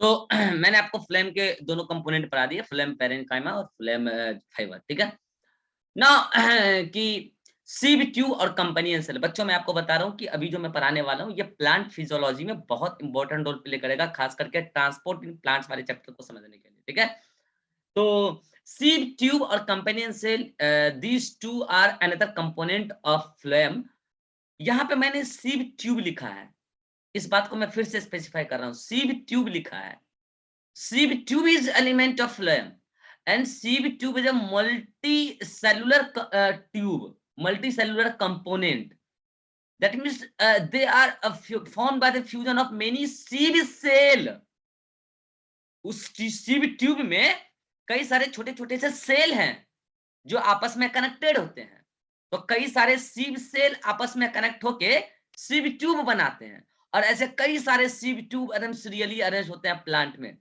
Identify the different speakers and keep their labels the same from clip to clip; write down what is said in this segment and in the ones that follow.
Speaker 1: तो मैंने आपको फ्लेम के दोनों कंपोनेंट पढ़ा दिए, फ्लेम पैरेन्काइमा और फ्लेम फाइबर, ठीक है? नाउ कि सीव ट्यूब और कंपेनियन सेल, बच्चों मैं आपको बता रहा हूँ कि अभी जो मैं पढ़ाने वाला हूँ, ये प्लांट फिजियोलॉजी में बहुत इंपॉर्टेंट रोल प्ले करेगा, खास करके ट्रांसपोर्ट इन प्लांट्स वाले चैप्टर को समझने के लिए, ठीक है? तो सीव ट्यूब और companion cell, these two are another component of phloem. यहाँ पे मैंने सीव ट्यूब लिखा है, इस बात को मैं फिर से स्पेसिफाई कर रहा हूँ, सीव ट्यूब लिखा है। Sieve tube is element of phloem, and sieve tube is a multicellular tube, multicellular component. That means they are formed by the fusion of many sieve cell. उस sieve tube में कई सारे छोटे-छोटे से cell हैं जो आपस में कनेक्टेड होते हैं। तो कई सारे सिव सेल आपस में कनेक्ट होके सिव ट्यूब बनाते हैं और ऐसे कई सारे सिव ट्यूब एकदम सीरियली अरेंज होते हैं प्लांट में,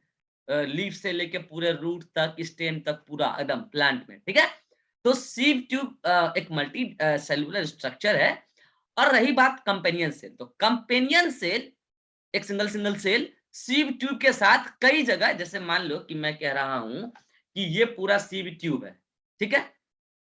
Speaker 1: लीफ से लेके पूरे रूट तक, स्टेम तक, पूरा एकदम प्लांट में, ठीक है? तो सिव ट्यूब एक मल्टी सेलुलर स्ट्रक्चर है। और रही बात कंपेनियन सेल, तो कंपेनियन सेल एक सिंगल सिंगल सेल सिव ट्यूब के साथ कई जगह, जैसे मान लो कि मैं कह रहा हूं कि ये पूरा सिव ट्यूब है, ठीक है?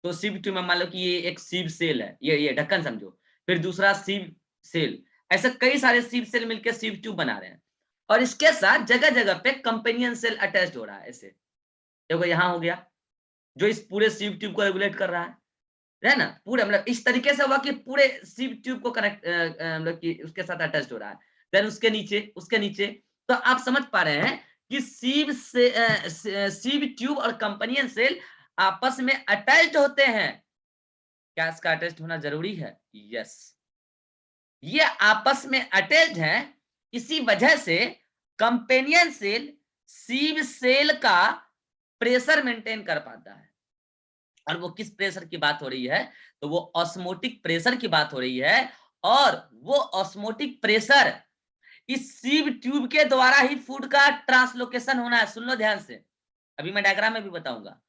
Speaker 1: तो सिव ट्यूब में मान लो कि ये एक सिव सेल है, ये ढक्कन समझो, फिर दूसरा सिव सेल, ऐसे कई सारे सिव सेल मिलकर सिव ट्यूब बना रहे हैं और इसके साथ जगह जगह पे कंपेनियन सेल अटैच हो रहा है। ऐसे देखो यहाँ हो गया, जो इस पूरे सिव ट्यूब को रेगुलेट कर रहा है ना? पूरे मतलब इस तरीके से हुआ कि पूरे सिव ट्यूब को कनेक्ट मतलब कि उसके साथ अटैच्ड हो रहा है। देन उसके नीचे तो आप समझ पा रहे हैं कि सिव ट्यूब और कंपेनियन सेल आपस में अटैच्ड होते हैं। क्या इसका अटैच्ड होना जरूरी है? यस। ये आपस में अटैच्ड हैं, इसी वजह से कंपेनियन सेल सिव सेल का प्रेशर मेंटेन कर पाता है। और वो किस प्रेशर की बात हो रही है? तो वो ऑस्मोटिक प्रेशर की बात हो रही है और वो ऑस्मोटिक प्रेशर इस सीव ट्यूब के द्वारा ही फूड का ट्रांसलोकेशन होना है। सुन लो ध्यान से, अभी मैं डायग्राम में भी बताऊंगा।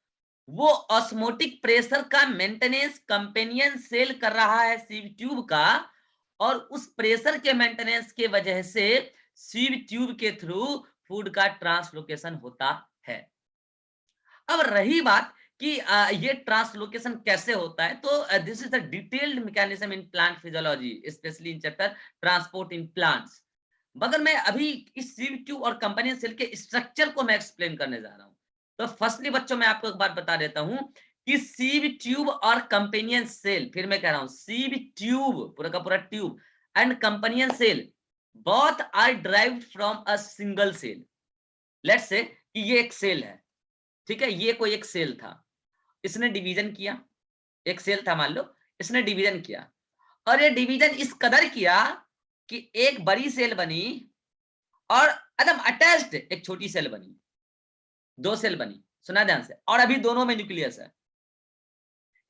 Speaker 1: वो ऑस्मोटिक प्रेशर का मेंटेनेंस कंपेनियन सेल कर रहा है सीव ट्यूब का, और उस प्रेशर के मेंटेनेंस के वजह से सीव ट्यूब के थ्रू फूड का ट्रांसलोकेशन होता है। अब रही बात कि ये ट्रांसलोकेशन कैसे होता है, तो this is the detailed mechanism in plant physiology, specially in chapter transport in plants. मगर मैं अभी इस सीव ट्यूब और कंपेनियन सेल के स्ट्रक्चर को मैं एक्सप्लेन करने जा रहा हूं। तो फर्स्टली बच्चों मैं आपको एक बात बता देता हूं कि सीव ट्यूब और कंपेनियन सेल, फिर मैं कह रहा हूं सीव ट्यूब पूरा का पूरा tube and companion cell both are derived from a single cell. Let's say कि ये एक सेल है, ठीक है? ये कोई एक सेल था, इसने डिवीजन किया, एक सेल था मान लो, इसने डिवीजन किया और ये डिवीजन इस कदर किया कि एक बड़ी सेल बनी और एकदम अटैच्ड एक छोटी सेल बनी, दो सेल बनी। सुना ध्यान से, और अभी दोनों में न्यूक्लियस है,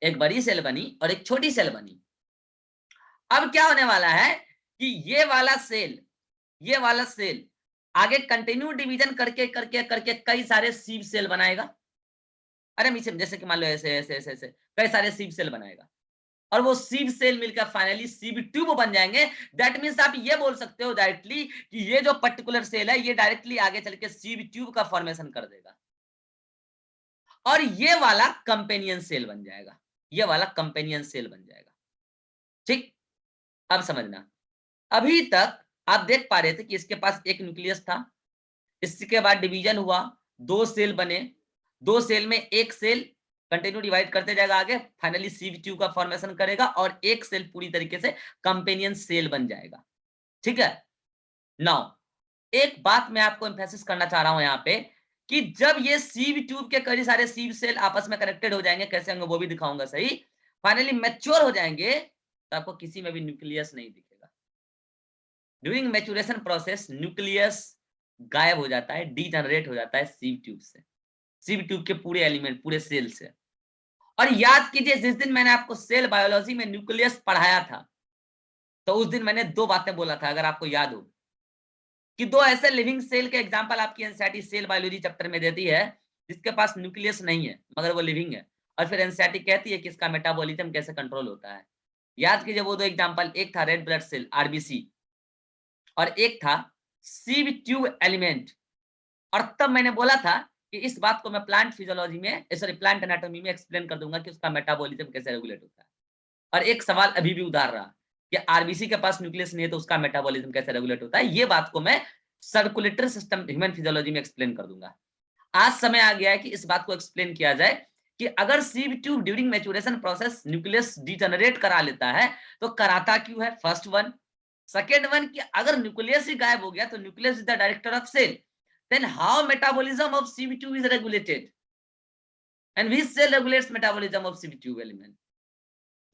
Speaker 1: एक बड़ी सेल बनी और एक छोटी सेल बनी। अब क्या होने वाला है कि ये वाला सेल आगे कंटिन्यू डिवीजन करके करके करके कई सारे सीव सेल बनाएगा। अरे मीसे जैसे कि मान लो ऐसे ऐसे ऐसे ऐसे कई सारे सीव सेल बनाएगा और वो सीव सेल मिलकर फाइनली सीव ट्यूब बन जाएंगे। दैट मीन्स आप ये बोल सकते हो डायरेक्टली कि ये जो पर्टिकुलर सेल है ये डायरेक्टली आगे चल के सीव ट्यूब का फॉर्मेशन कर देगा और ये वाला कंपेनियन सेल बन जाएगा, ये वाला कंपेनियन सेल बन जाएगा। ठीक, अब समझना, अभी तक आप देख पा रहे थे कि इसके पास एक न्यूक्लियस था, इसके बाद डिवीजन हुआ, दो सेल बने, दो सेल में एक सेल कंटिन्यू डिवाइड करते जाएगा आगे, फाइनली सीव ट्यूब का फॉर्मेशन करेगा और एक सेल पूरी तरीके से कंपेनियन सेल बन जाएगा। ठीक है? नाउ एक बात मैं आपको एम्फेसिस करना चाह रहा हूं यहाँ पे कि जब ये सीव ट्यूब के कई सारे सीव सेल आपस में कनेक्टेड हो जाएंगे, कैसे होंगे वो भी दिखाऊंगा सही, फाइनली मैच्योर हो जाएंगे, तो आपको किसी में भी न्यूक्लियस नहीं दिखेगा। ड्यूरिंग मैच्योरेशन प्रोसेस न्यूक्लियस गायब हो जाता है, डीजनरेट हो जाता है सीव ट्यूब से, सीव ट्यूब के पूरे एलिमेंट, पूरे सेल से। और याद कीजिए जिस दिन मैंने आपको सेल बायोलॉजी में न्यूक्लियस पढ़ाया था, तो उस दिन मैंने दो बातें बोला था, अगर आपको याद हो, कि दो ऐसे लिविंग सेल के एग्जांपल आपकी एनसीईआरटी सेल बायोलॉजी चैप्टर में देती है जिसके पास न्यूक्लियस नहीं है मगर वो लिविंग है, और फिर एनसीईआरटी कहती है कि इसका मेटाबॉलिज्म कैसे कंट्रोल होता है। याद कीजिए वो दो एग्जांपल, एक था रेड ब्लड सेल आरबीसी और एक था सीव ट्यूब एलिमेंट। और तब मैंने बोला था कि इस बात को मैं प्लांट फिजियोलॉजी में सॉरी प्लांट एनाटॉमी में एक्सप्लेन कर दूंगा कि उसका मेटाबॉलिज्म कैसे रेगुलेट होता है। और एक सवाल अभी भी उधार रहा कि आरबीसी के पास न्यूक्लियस नहीं है तो उसका मेटाबॉलिज्म कैसे रेगुलेट होता है। ये बात को मैं सर्कुलेटरी सिस्टम ह्यूमन फिजियोलॉजी में एक्सप्लेन कर दूंगा। आज समय आ गया है कि इस बात को एक्सप्लेन किया जाए कि अगर sieve tube during maturation process nucleus degenerate करा लेता है तो कराता क्यों है, फर्स्ट वन। सेकेंड वन कि अगर न्यूक्लियस ही गायब हो गया तो nucleus is the director of cell, then how metabolism of sieve tube is regulated and which cell regulates metabolism of sieve tube element.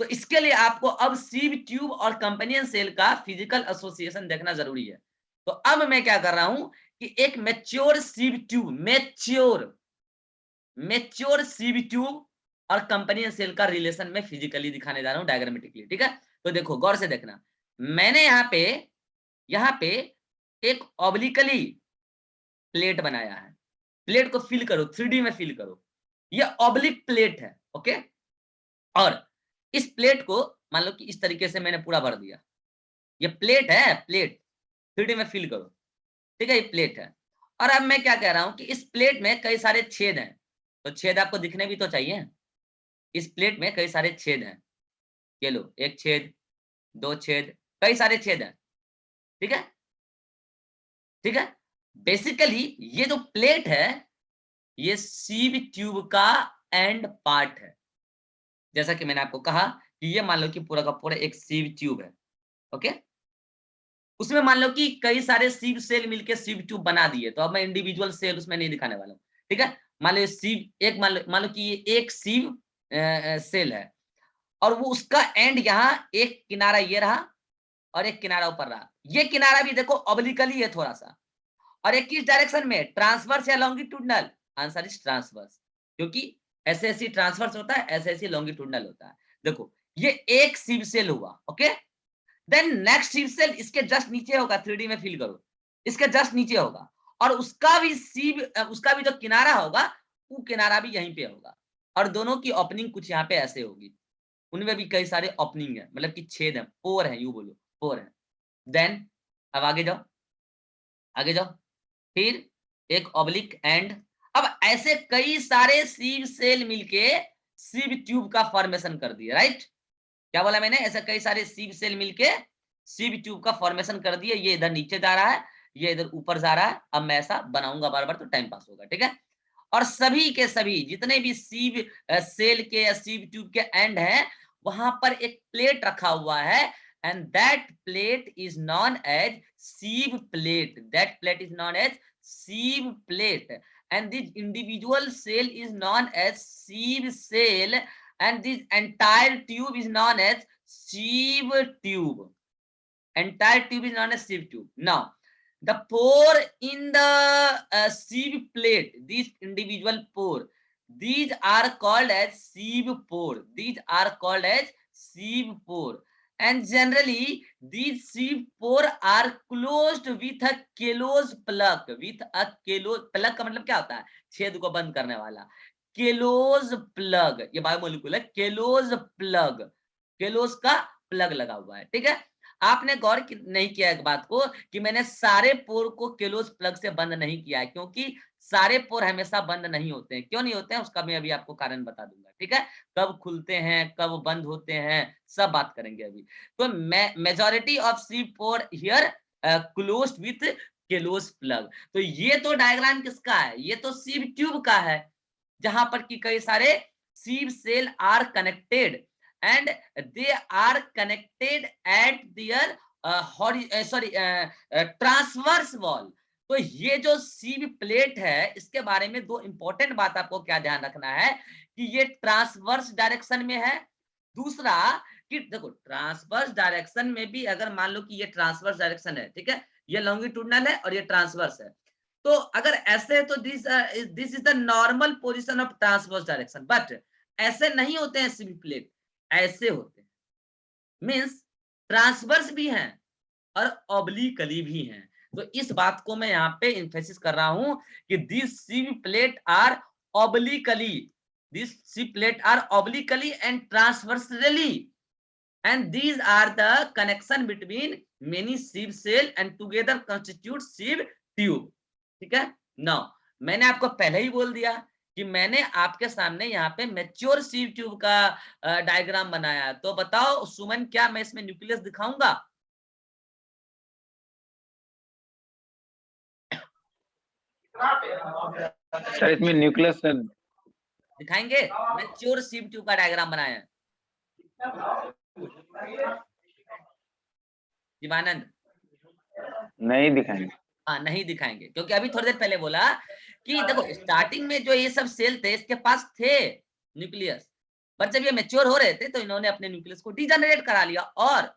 Speaker 1: तो इसके लिए आपको अब सीव ट्यूब और कंपेनियन सेल का फिजिकल एसोसिएशन देखना जरूरी है। तो अब मैं क्या कर रहा हूं कि एक mature sieve tube, mature सीव tube और कंपेनियन सेल का रिलेशन में फिजिकली दिखाने जा रहा हूं डायग्रामेटिकली, ठीक है। तो देखो गौर से देखना, मैंने यहाँ पे एक ऑब्लिकली प्लेट बनाया है। प्लेट को फील करो, 3D में फील करो, ये ऑब्लिक प्लेट है, ओके। और इस प्लेट को मान लो कि इस तरीके से मैंने पूरा भर दिया। ये प्लेट है, प्लेट 3D में फील करो, ठीक है, ये प्लेट है। और अब मैं क्या कह रहा हूं कि इस प्लेट में कई सारे छेद हैं, तो छेद आपको दिखने भी तो चाहिए। इस प्लेट में कई सारे छेद हैं, ये लो, एक छेद, दो छेद, कई सारे छेद हैं, ठीक है, ठीक है। बेसिकली ये जो प्लेट है ये सीव ट्यूब का एंड पार्ट है। जैसा कि मैंने आपको कहा कि ये मान लो कि पूरा का पूरा एक सीव ट्यूब है, ओके। उसमें मान लो कि कई सारे सीव सेल मिलके सीव ट्यूब बना दिए, तो अब मैं इंडिविजुअल सेल उसमें नहीं दिखाने वाला हूँ, ठीक है। मान लो सीव एक, मान लो कि ये एक सीव सेल है और वो उसका एंड यहाँ एक किनारा ये रहा और एक किनारा ऊपर रहा। ये किनारा भी देखो ऑब्लिकली है थोड़ा सा, और एक किस डायरेक्शन में, ट्रांसवर्स या लॉन्गिट्यूडनल, आंसर इज ट्रांसवर्स, क्योंकि ऐसे ऐसे ट्रांसवर्स होता है, ऐसे ऐसे लॉन्गिट्यूडनल होता है। देखो ये एक सीव सेल हुआ, ओके। देन नेक्स्ट सीव सेल इसके जस्ट नीचे होगा, 3D में फील करो, इसके जस्ट नीचे होगा, और उसका भी जो किनारा होगा वो किनारा भी यहीं पे होगा, और दोनों की ओपनिंग कुछ यहाँ पे ऐसे होगी। उनमें भी कई सारे ओपनिंग है, मतलब कि छेद है, पोर है, यूं बोलो पोर है। देन अब आगे जाओ, आगे जाओ, फिर एक ऑब्लिक एंड। अब ऐसे कई सारे सीव सेल मिलके सीव ट्यूब का फॉर्मेशन कर दिए, राइट। क्या बोला मैंने, ऐसे कई सारे सीव सेल मिलके सीव ट्यूब का फॉर्मेशन कर दिए। ये इधर नीचे जा रहा है, ये इधर ऊपर जा रहा है। अब मैं ऐसा बनाऊंगा बार बार तो टाइम पास होगा, ठीक है। और सभी के सभी जितने भी सीव सेल के या सीव ट्यूब के एंड हैं, वहां पर एक प्लेट रखा हुआ है, and that plate is known as sieve plate, that plate is known as sieve plate, and this individual cell is known as sieve cell, and this entire tube is known as sieve tube. Entire tube is known as sieve tube. Now the pore in the sieve plate, these individual pore, these are called as sieve pore, these are called as sieve pore, and generally these sieve pore are closed with a close plug, with a close plug का मतलब क्या होता है, छेद को बंद करने वाला, केलोज प्लग, ये बायोमोलिक्यूल है, केलोज प्लग, केलोज का प्लग लगा हुआ है, ठीक है। आपने गौर नहीं किया एक बात को कि मैंने सारे पोर को केलोज प्लग से बंद नहीं किया है, क्योंकि सारे पोर हमेशा बंद नहीं होते हैं। क्यों नहीं होते हैं उसका मैं अभी आपको कारण बता दूंगा, ठीक है। कब खुलते हैं, कब बंद होते हैं, सब बात करेंगे अभी। तो majority of sieve pore here closed with callose plug. तो ये तो डायग्राम किसका है, ये तो सीव ट्यूब का है, जहां पर कि कई सारे sieve cell are connected and they are connected at their transverse wall। तो ये जो सीव प्लेट है इसके बारे में दो इंपॉर्टेंट बात आपको क्या ध्यान रखना है कि ये ट्रांसवर्स डायरेक्शन में है। दूसरा कि देखो ट्रांसवर्स डायरेक्शन में भी अगर मान लो कि ये ट्रांसवर्स डायरेक्शन है, ठीक है, ये लॉन्गिट्यूडनल है और ये ट्रांसवर्स है, तो अगर ऐसे है तो this is the normal position of transverse direction. But ऐसे नहीं होते हैं सीवी प्लेट, ऐसे होते हैं, मीन्स ट्रांसवर्स भी हैं और ऑब्लिकली भी हैं। तो इस बात को मैं यहाँ पे एम्फेसिस कर रहा हूं कि this sieve plate are obliquely, this sieve plate are obliquely and transversely, and these are the connection between many sieve cell and together constitute sieve tube, ठीक है। नाउ मैंने आपको पहले ही बोल दिया कि मैंने आपके सामने यहाँ पे मैच्योर सीव ट्यूब का डायग्राम बनाया, तो बताओ सुमन क्या मैं इसमें न्यूक्लियस दिखाऊंगा?
Speaker 2: सर इसमें न्यूक्लियस
Speaker 1: दिखाएंगे? मैच्योर सीव ट्यूब का डायग्राम बनाया है जीवानंद।
Speaker 2: नहीं दिखाएंगे।
Speaker 1: हाँ नहीं दिखाएंगे, क्योंकि अभी थोड़ी देर पहले बोला कि देखो स्टार्टिंग में जो ये सब सेल थे इसके पास थे न्यूक्लियस, पर जब ये मैच्योर हो रहे थे तो इन्होंने अपने न्यूक्लियस को डीजनरेट करा लिया, और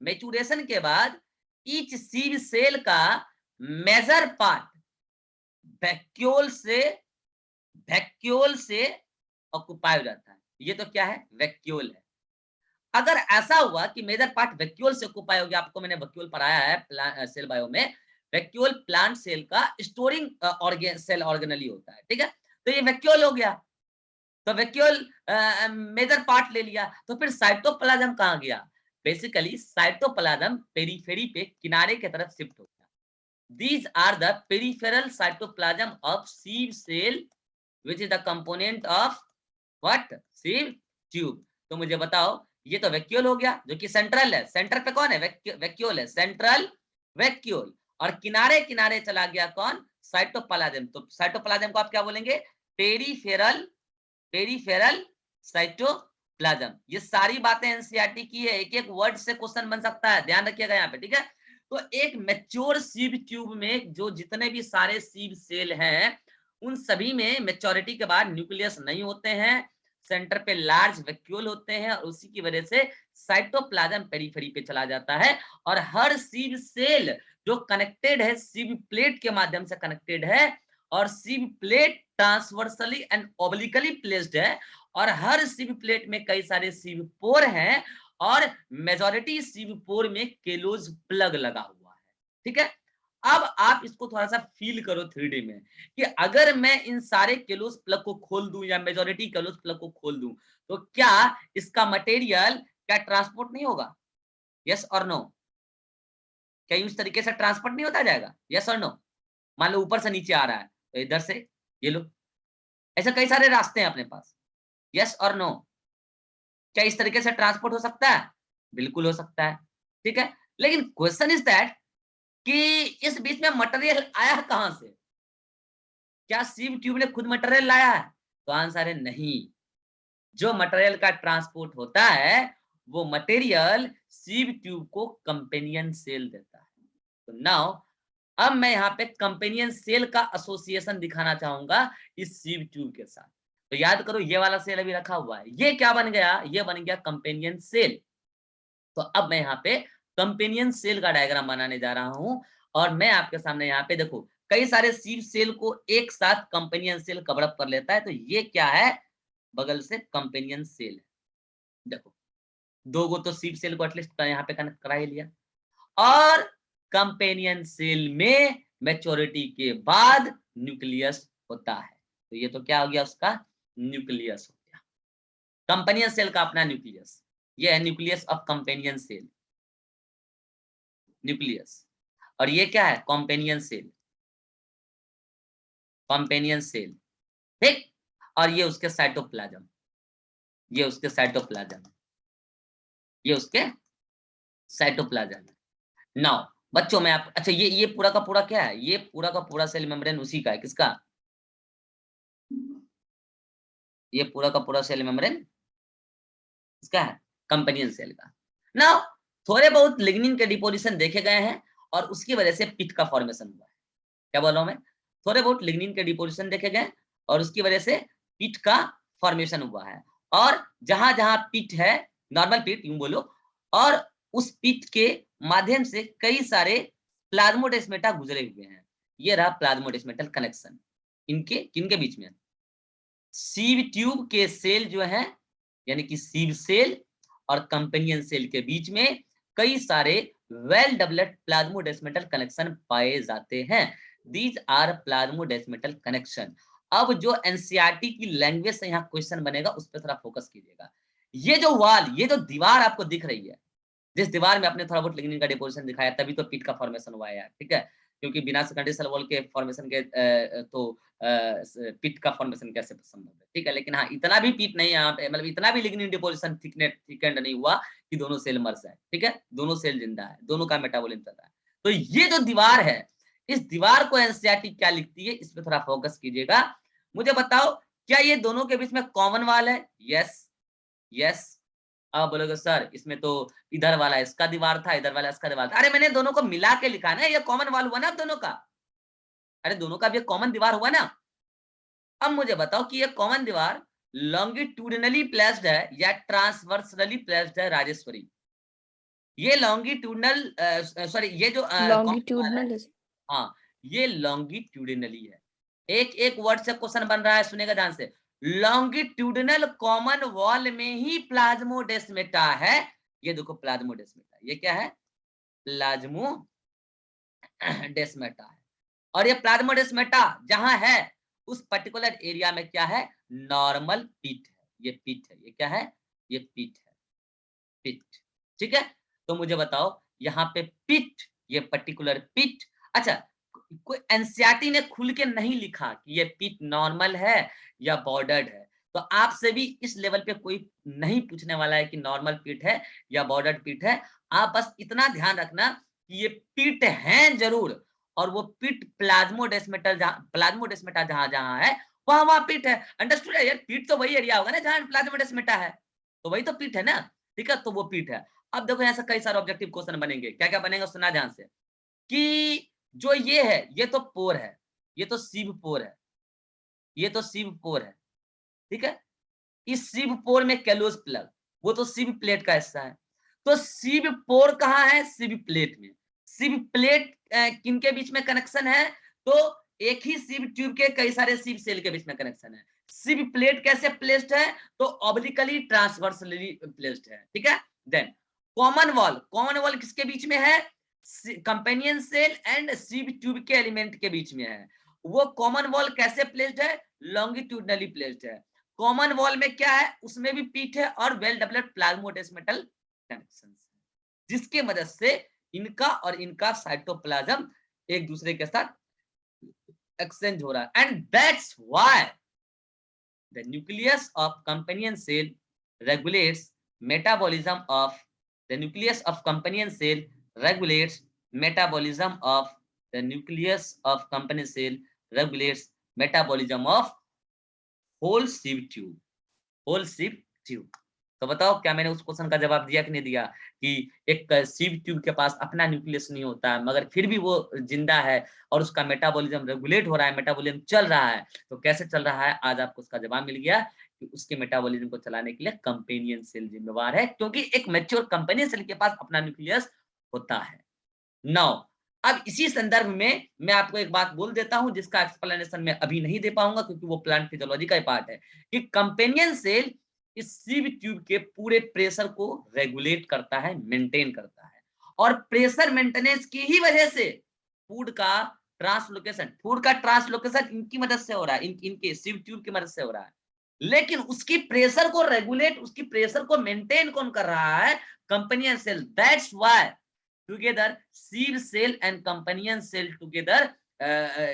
Speaker 1: मैच्योरेशन के बाद ईच सीव सेल का मेजर पार्ट वैक्यूल से ऑक्युपाई हो जाता है। ये तो क्या है? वैक्यूल है। अगर ऐसा हुआ कि मेजर पार्ट वैक्यूल से ऑक्युपाई हो गया, आपको मैंने वैक्यूल पढ़ाया है सेल बायो में, वैक्यूल प्लांट सेल का स्टोरिंग सेल ऑर्गेनली होता है, ठीक है? तो ये वैक्यूल हो गया, तो वैक्यूल मेजर पार्ट ले लिया, तो फिर साइटोप्लाज्म कहाँ गया? बेसिकली साइटोप्लाज्म पेरिफेरी पे किनारे की तरफ शिफ्ट हो गया। These are the peripheral cytoplasm of sieve cell, which is the component of what? sieve tube। तो मुझे बताओ, ये तो वैक्यूल हो गया जो कि सेंट्रल है, सेंटर पे कौन है? वैक्यूल है, सेंट्रल वैक्यूल, और किनारे किनारे चला गया कौन? साइटोप्लाज्म। तो साइटोप्लाज्म को आप क्या बोलेंगे? Peripheral cytoplasm. ये सारी बातें एनसीईआरटी की है, एक एक वर्ड से क्वेश्चन बन सकता है, ध्यान रखिएगा यहाँ पे, ठीक है? तो एक मैच्योर सीव ट्यूब में जो जितने भी सारे सीव सेल हैं, उन सभी में मैच्योरिटी के बाद न्यूक्लियस नहीं होते हैं, सेंटर पे लार्ज वैक्यूल होते हैं, और उसी की वजह से साइटोप्लाज्म पेरिफेरी पे चला जाता है, और हर सीव सेल जो कनेक्टेड है, सीव प्लेट के माध्यम से कनेक्टेड है, और sieve plate transversely and obliquely placed है, और हर सीव प्लेट में कई सारे सीव पोर हैं, और मेजॉरिटी सीव पोर में केलोज प्लग लगा हुआ है, ठीक है? अब आप इसको थोड़ा सा फील करो 3D में, कि अगर मैं इन सारे केलोज प्लग को खोल दूं या मेजॉरिटी केलोज प्लग को खोल दूं, तो क्या इसका मटेरियल क्या ट्रांसपोर्ट नहीं होगा? यस और नो? क्या उस तरीके से ट्रांसपोर्ट नहीं होता जाएगा? यस और नो? मान लो ऊपर से नीचे आ रहा है, तो इधर से ये लो, ऐसे कई सारे रास्ते हैं अपने पास, यस और नो? क्या इस तरीके से ट्रांसपोर्ट हो सकता है? बिल्कुल हो सकता है, ठीक है? लेकिन क्वेश्चन इज दैट कि इस बीच में मटेरियल आया कहां से? क्या सीव ट्यूब ने खुद मटेरियल लाया है? तो आंसर है नहीं। जो मटेरियल का ट्रांसपोर्ट होता है, वो मटेरियल सीव ट्यूब को कंपेनियन सेल देता है। तो नाउ अब मैं यहाँ पे कंपेनियन सेल का एसोसिएशन दिखाना चाहूंगा इस सीव ट्यूब के साथ। तो याद करो, ये वाला सेल अभी रखा हुआ है, ये क्या बन गया? ये बन गया कंपेनियन सेल। तो अब मैं यहाँ पे कंपेनियन सेल का डायग्राम बनाने जा रहा हूं, और मैं आपके सामने यहाँ पे देखो, कई सारे सीव सेल को एक साथ कंपेनियन सेल कवर अप कर लेता है। तो ये क्या है? बगल से कंपेनियन सेल है। देखो, दो गो तो सीव सेल को एटलीस्ट यहाँ पे कनेक्ट करा ही लिया, और कंपेनियन सेल में मैच्योरिटी के बाद न्यूक्लियस होता है। तो ये तो क्या हो गया? उसका न्यूक्लियस हो गया, कंपेनियन सेल का अपना न्यूक्लियस। ये है nucleus of companion cell, nucleus. और ये क्या है? कंपेनियन सेल, कंपेनियन सेल, ठीक? और ये उसके साइटोप्लाज्म, ये उसके साइटोप्लाज्म, ये उसके साइटोप्लाज्म। नाउ बच्चों में आप, अच्छा ये पूरा का पूरा क्या है? ये पूरा का पूरा सेल मेम्ब्रेन उसी का है, किसका? ये पूरा का पूरा सेल मेम्ब्रेन किसका है? कंपेनियन सेल का। नाउ थोड़े बहुत लिग्निन के डिपोजिशन देखे गए हैं, और उसकी वजह से पिट का फॉर्मेशन हुआ है। क्या बोल रहा हूं मैं? थोड़े बहुत लिग्निन के डिपोजिशन देखे गए, और उसकी वजह से पिट का फॉर्मेशन हुआ है। और जहां जहां पिट है, नॉर्मल पिट यूं बोलो, और उस पिट के माध्यम से कई सारे प्लाज्मोडेस्माटा गुजरे हुए हैं। ये रहा प्लाज्मोडेस्माटल कनेक्शन, इनके किनके बीच में? सीव ट्यूब के सेल जो है, यानी कि सीव सेल और कंपेनियन सेल के बीच में कई सारे वेल डेवलप्ड प्लाज्मोडेस्माटल कनेक्शन पाए जाते हैं। These are plasmodesmatal connection. अब जो एनसीईआरटी की लैंग्वेज से यहाँ क्वेश्चन बनेगा, उस पर थोड़ा फोकस कीजिएगा। ये जो वाल, ये जो दीवार आपको दिख रही है, जिस दीवार में आपने थोड़ा बहुत लिग्निन का डिपोजिशन दिखाया, तभी तो पिट का फॉर्मेशन हुआ है यार, ठीक है? क्योंकि बिना सेकेंडरी सेल वॉल के फॉर्मेशन के तो पिट का फॉर्मेशन कैसे संभव है, ठीक है। लेकिन हाँ, इतना भी पिट नहीं यहाँ पे, मतलब इतना भी लिग्निन डिपोजिशन थिकेंड नहीं हुआ कि दोनों सेल मर जाए, ठीक है। दोनों सेल जिंदा है, दोनों का मेटाबॉलिज्म चल रहा है। तो ये जो दीवार है, इस दीवार को एनसीईआरटी क्या लिखती है, इस पे थोड़ा फोकस कीजिएगा। मुझे बताओ, क्या ये दोनों के बीच में कॉमन वाल है? Yes, yes. अब बोलोगे सर इसमें तो इधर वाला इसका दीवार था, इधर वाला इसका दीवार था। अरे मैंने दोनों को मिला के लिखा ना, ये कॉमन वाल हुआ ना दोनों का। अरे दोनों का भी कॉमन दीवार हुआ ना। अब मुझे बताओ कि ये कॉमन दीवार लॉन्गिट्यूडिनली प्लेस्ड है या ट्रांसवर्सली प्लेस्ड है राजेश्वरी? ये लॉन्गिट्यूडनल सॉरी, ये जो कॉमन दीवार है,
Speaker 3: लॉन्गिट्यूडनल है।
Speaker 1: हाँ, ये लॉन्गिट्यूडिनली है। एक एक वर्ड से क्वेश्चन बन रहा है, सुनेगा ध्यान से। लॉन्गिट्यूडिनल कॉमन वॉल में ही प्लाज्मोडेस्मेटा है। ये देखो प्लाज्मोडेस्मेटा, ये क्या है? प्लाज्मोडेस्मेटा है। और ये प्लाज्मोडेस्मेटा जहां है, उस पर्टिकुलर एरिया में क्या है? नॉर्मल पिट है। ये पिट है, ये क्या है? ये पिट है, पिट, ठीक है। तो मुझे बताओ, यहाँ पे पिट, ये पर्टिकुलर पिट, अच्छा, कोई एनसीईआरटी ने खुल के नहीं लिखा कि ये पिट नॉर्मल है या बॉर्डर्ड है। तो आपसे भी इस लेवल पे कोई नहीं पूछने वाला है कि नॉर्मल पिट है या बॉर्डर्ड पिट है। आप बस इतना ध्यान रखना कि ये पिट हैं जरूर, और वो पिट प्लाज्मोडेस्मेटा जहां जहां है, वहां वहां पिट है। अंडरस्टूड है यार? पिट तो वही एरिया होगा ना जहां प्लाज्मोडेस्मेटा है, तो वही तो पिट है ना, ठीक है। तो वो पिट है। अब देखो यहाँ से कई सारे ऑब्जेक्टिव क्वेश्चन बनेंगे। क्या क्या बनेगा सुना ध्यान से, कि जो ये है, ये तो पोर है, ये तो सीव पोर है, ये तो सीव पोर है, ठीक है। इस सीव पोर में कैलोस प्लग, वो तो सीव प्लेट का हिस्सा है। तो सीव पोर कहाँ है? सीव प्लेट में। सीव प्लेट किनके बीच में कनेक्शन है? तो एक ही सीव ट्यूब के कई सारे सीव सेल के बीच में कनेक्शन है। सीव प्लेट कैसे प्लेस्ड है? तो ऑब्लिकली ट्रांसवर्सली प्लेस्ड है, ठीक है। Then common wall, common wall किसके बीच में है? Companion cell and sieve tube के एलिमेंट के बीच में है। वो कॉमन वॉल कैसे प्लेस्ड है? लॉन्गिट्यूडनली प्लेस्ड है। कॉमन वॉल में क्या है? उसमें भी पीठ है और वेल डेवलप्ड प्लाज्मोडेस्मेटल कनेक्शंस, जिसके मदद से इनका और इनका साइटोप्लाज्म एक दूसरे के साथ एक्सचेंज हो रहा है। And that's why the nucleus of companion cell regulates metabolism of the nucleus of companion cell regulates metabolism of the nucleus of companion cell regulates metabolism of whole sieve tube, whole sieve tube। तो बताओ, क्या मैंने उस question का जवाब दिया कि नहीं दिया, कि एक सीव ट्यूब के पास अपना न्यूक्लियस नहीं होता है, मगर फिर भी वो जिंदा है और उसका मेटाबॉलिज्म रेगुलेट हो रहा है, मेटाबॉलिज्म चल रहा है। तो कैसे चल रहा है? आज आपको उसका जवाब मिल गया कि उसके मेटाबॉलिज्म को चलाने के लिए कंपेनियन सेल जिम्मेवार है, क्योंकि एक मैच्योर कंपेनियन सेल के पास अपना न्यूक्लियस होता है। नाउ, अब इसी संदर्भ में मैं आपको एक बात बोल देता हूं, जिसका एक्सप्लेनेशन मैं अभी नहीं दे पाऊंगा क्योंकि वो प्लांट फिजियोलॉजी का ही पार्ट है, कि कंपेनियन सेल इस सीव ट्यूब के पूरे प्रेशर को रेगुलेट करता है, मेंटेन करता है। और प्रेशर मेंटेनेंस की ही वजह से फूड का ट्रांसलोकेशन इनकी मदद से हो रहा है, इनके सीव ट्यूब की मदद से हो रहा है। लेकिन उसकी प्रेशर को रेगुलेट, उसकी प्रेशर को मेंटेन कौन कर रहा है? Companion cell. That's why together sieve cell and companion cell together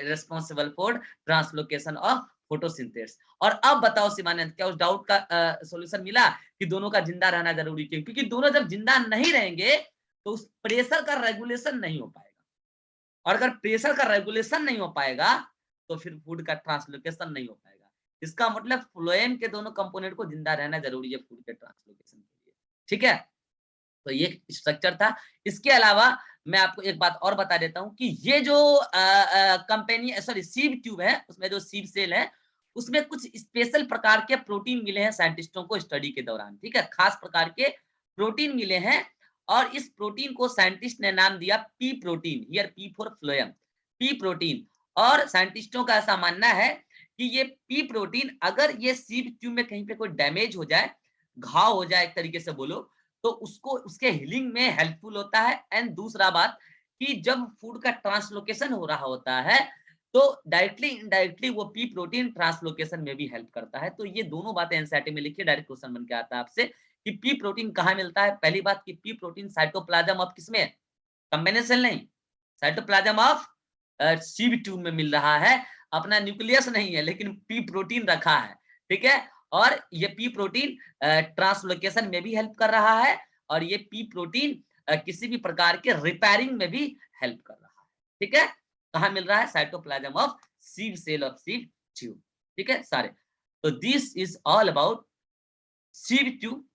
Speaker 1: responsible for translocation of photosynthesis। और अब बताओ शिवानंद, क्या उस डाउट का सॉल्यूशन मिला कि दोनों का जिंदा रहना जरूरी है? क्योंकि दोनों जब जिंदा नहीं रहेंगे तो उस प्रेशर का रेगुलेशन नहीं हो पाएगा, और अगर प्रेशर का रेगुलेशन नहीं हो पाएगा तो फिर फूड का ट्रांसलोकेशन नहीं हो पाएगा। इसका मतलब फ्लोएम के दोनों कंपोनेंट को जिंदा रहना जरूरी है फूड के ट्रांसलोकेशन के लिए, ठीक है। तो ये स्ट्रक्चर था। इसके अलावा मैं आपको एक बात और बता देता हूं कि ये जो कंपनी सॉरी सीव ट्यूब है, उसमें जो सीव सेल है, उसमें कुछ स्पेशल प्रकार के प्रोटीन मिले हैं साइंटिस्टों को स्टडी के दौरान, ठीक है। खास प्रकार के प्रोटीन मिले हैं, और इस प्रोटीन को साइंटिस्ट ने नाम दिया P protein. Here P for phloem, P protein. और साइंटिस्टों का ऐसा मानना है कि ये पी प्रोटीन, अगर ये सीव ट्यूब में कहीं पे कोई डैमेज हो जाए, घाव हो जाए एक तरीके से बोलो, तो उसको उसके हीलिंग में हेल्पफुल होता है। एंड दूसरा बात, कि जब फूड का ट्रांसलोकेशन हो रहा होता है तो डायरेक्टली इनडायरेक्टली वो पी प्रोटीन ट्रांसलोकेशन में भी हेल्प करता है। तो ये दोनों बातें एनसीईआरटी में लिखिए, डायरेक्ट क्वेश्चन बन के आता है आपसे कि पी प्रोटीन कहाँ मिलता है। पहली बात कि पी प्रोटीन साइटोप्लाज्म ऑफ किसमें है? कंपेनियन सेल नहीं, साइटोप्लाज्म ऑफ सीब ट्यूब में मिल रहा है, अपना न्यूक्लियस नहीं है लेकिन पी प्रोटीन रखा है, ठीक है। और ये पी प्रोटीन ट्रांसलोकेशन में भी हेल्प कर रहा है और ये पी प्रोटीन किसी भी प्रकार के रिपेयरिंग में भी हेल्प कर रहा है, ठीक है। कहाँ मिल रहा है? Cytoplasm of sieve cell of sieve tube, ठीक है सारे। तो this is all about sieve tube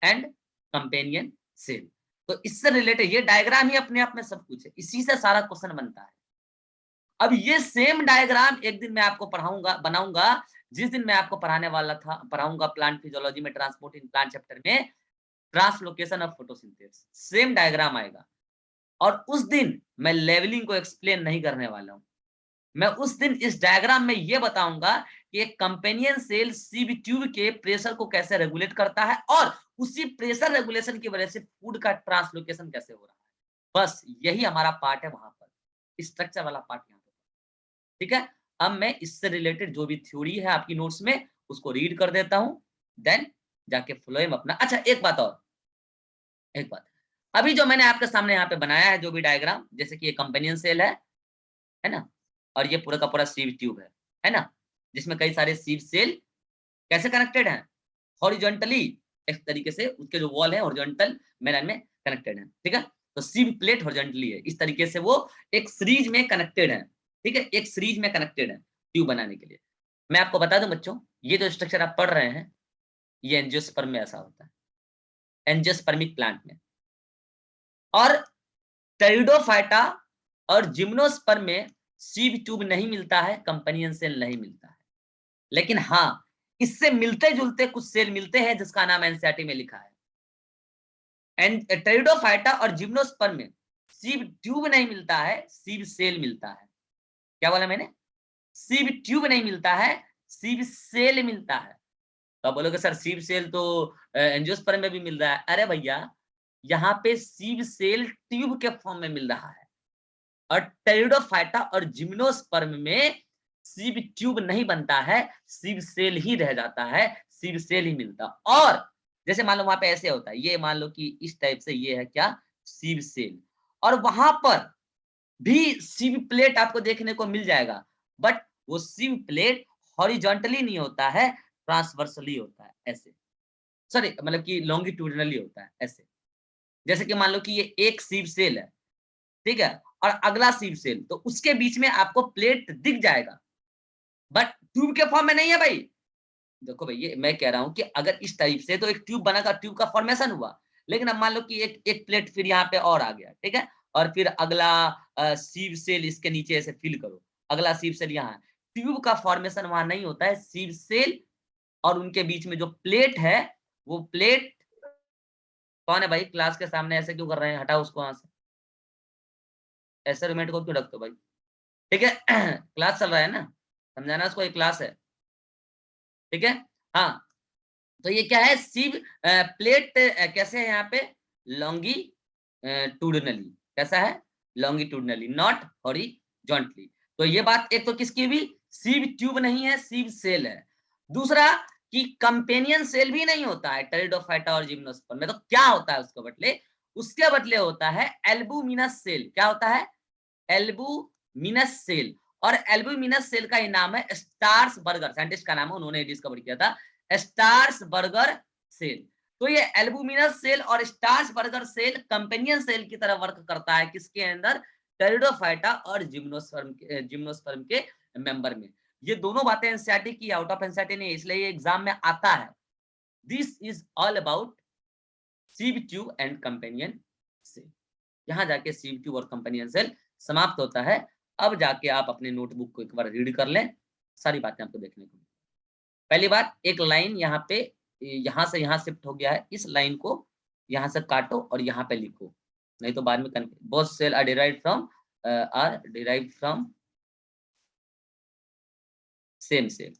Speaker 1: and companion cell. तो इससे रिलेटेड ये डायग्राम ही अपने आप में सब कुछ है, इसी से सारा क्वेश्चन बनता है। अब ये सेम डायग्राम एक दिन मैं आपको पढ़ाऊंगा, बनाऊंगा, जिस दिन मैं आपको पढ़ाने वाला था, पढ़ाऊंगा प्लांट फिजियोलॉजी में ट्रांसपोर्ट इन प्लांट चैप्टर में translocation of photosynthesis, same diagram आएगा। और उस दिन मैं लेवलिंग को एक्सप्लेन नहीं करने वाला हूं, मैं उस दिन इस डायग्राम में ये बताऊंगा कि एक कंपेनियन सेल सीब ट्यूब के प्रेशर को कैसे रेगुलेट करता है और उसी प्रेशर रेगुलेशन की वजह से फूड का ट्रांसलोकेशन कैसे हो रहा है। बस यही हमारा पार्ट है वहां पर, स्ट्रक्चर वाला पार्ट यहाँ पे, ठीक है। अब मैं इससे रिलेटेड जो भी थ्योरी है आपकी नोट्स में उसको रीड कर देता हूं, देन जाके फ्लोएम अपना। अच्छा एक बात और, एक बात, अभी जो मैंने आपके सामने यहाँ पे बनाया है जो भी डायग्राम, जैसे कि ये कंपेनियन सेल है ना, और ये पूरा का पूरा सीब ट्यूब है ना, जिसमें कई सारे सीब सेल कैसे कनेक्टेड हैं, हॉरिजॉन्टली, इस तरीके से उसके जो वॉल है हॉरिजॉन्टल मेरन में कनेक्टेड है, ठीक है। तो सीब प्लेट हॉरिजॉन्टली है, इस तरीके से वो एक सीरीज में कनेक्टेड है, ठीक है, एक सीरीज में कनेक्टेड है ट्यूब बनाने के लिए। मैं आपको बता दूं बच्चों, ये जो स्ट्रक्चर आप पढ़ रहे हैं ये एंजियोस्पर्म में ऐसा होता है, एंजियोस्पर्मिक प्लांट में। और टेरिडोफाइटा और जिम्नोस्पर्म में सीब ट्यूब नहीं मिलता है, कंपेनियन सेल नहीं मिलता है। लेकिन हाँ, इससे मिलते-जुलते कुछ सेल मिलते हैं जिसका नाम एनसीईआरटी में लिखा है। एंड टेरिडोफाइटा और जिम्नोस्पर्म में सीब ट्यूब नहीं मिलता है, सीब सेल मिलता है। क्या बोला मैंने? सीब ट्यूब नहीं मिलता है, सीब सेल मिलता है। तो आप बोलोगे सर सीब सेल तो एंजियोस्पर्म में भी मिल रहा है। अरे भैया, यहाँ पे सीब सेल ट्यूब के फॉर्म में मिल रहा है और टेरिडोफाइटा और जिम्नोस्पर्म में सीब ट्यूब नहीं बनता है, सीब सेल ही रह जाता है, सीब सेल ही मिलता। और जैसे मान लो वहां पे ऐसे होता है, ये मान लो कि इस टाइप से ये है क्या, सीब सेल, और वहां पर भी सीब प्लेट आपको देखने को मिल जाएगा, बट वो सीब प्लेट हॉरिजॉन्टली नहीं होता है, ट्रांसवर्सली होता है, ऐसे, सॉरी मतलब कि लॉन्गिट्यूडिनली होता है ऐसे। जैसे कि मान लो कि ये एक सीब सेल है, ठीक है, और अगला सीब सेल, तो उसके बीच में आपको प्लेट दिख जाएगा, बट ट्यूब के फॉर्म में नहीं है भाई। देखो भाई, ये मैं कह रहा हूं कि अगर इस टाइप से तो एक ट्यूब बना का, ट्यूब का फॉर्मेशन हुआ, लेकिन अब मान लो कि एक एक प्लेट फिर यहाँ पे और आ गया, ठीक है, और फिर अगला सीब सेल इसके नीचे ऐसे फिल करो, अगला सीब सेल यहाँ है, ट्यूब का फॉर्मेशन वहां नहीं होता है, सीब सेल और उनके बीच में जो प्लेट है, वो प्लेट कौन है भाई? क्लास के सामने ऐसे क्यों कर रहे हैं? हटाओ उसको वहां से, ऐसे रूममेट को क्यों रखते हो भाई? ठीक है क्लास चल रहा है ना, समझाना उसको, एक क्लास है, ठीक है। हाँ, तो ये क्या है, सीब प्लेट कैसे है यहाँ पे, लॉन्गिट्यूडिनली, कैसा है, लॉन्गिट्यूडिनली, नॉट हॉरिजॉन्टली। तो ये बात एक तो किसकी हुई, सीब ट्यूब नहीं है, सीब सेल है। दूसरा कि कंपेनियन सेल भी नहीं होता है टेरिडोफाइटा और जिम्नोस्पर्म में, तो क्या होता है उसके बदले, उसके बदले होता है एल्बुमिनस सेल। क्या होता है? Albuminous cell. और एल्बुमिनस सेल का ही नाम है स्टार्स बर्गर, साइंटिस्ट का नाम है, उन्होंने डिस्कवर किया था, स्टार्स बर्गर सेल। तो ये एल्बुमिनस सेल और Strasburger cell companion cell की तरह वर्क करता है, किसके अंदर, टेरिडोफाइटा और जिम्नोस्पर्म के मेंबर में। ये दोनों बातें एनसीईआरटी की, आउट ऑफ एनसीईआरटी नहीं, इसलिए ये एग्जाम में आता है। This is all about sieve tube and companion cell. यहाँ जाके सीब ट्यूब और कंपेनियन सेल समाप्त होता है। अब जाके आप अपने नोटबुक को एक बार रीड कर लें, सारी बातें आपको देखने को। पहली बात, एक लाइन यहाँ पे यहाँ से यहाँ शिफ्ट हो गया है, इस लाइन को यहाँ से काटो और यहाँ पे लिखो, नहीं तो बाद में both cell are derived from same cell,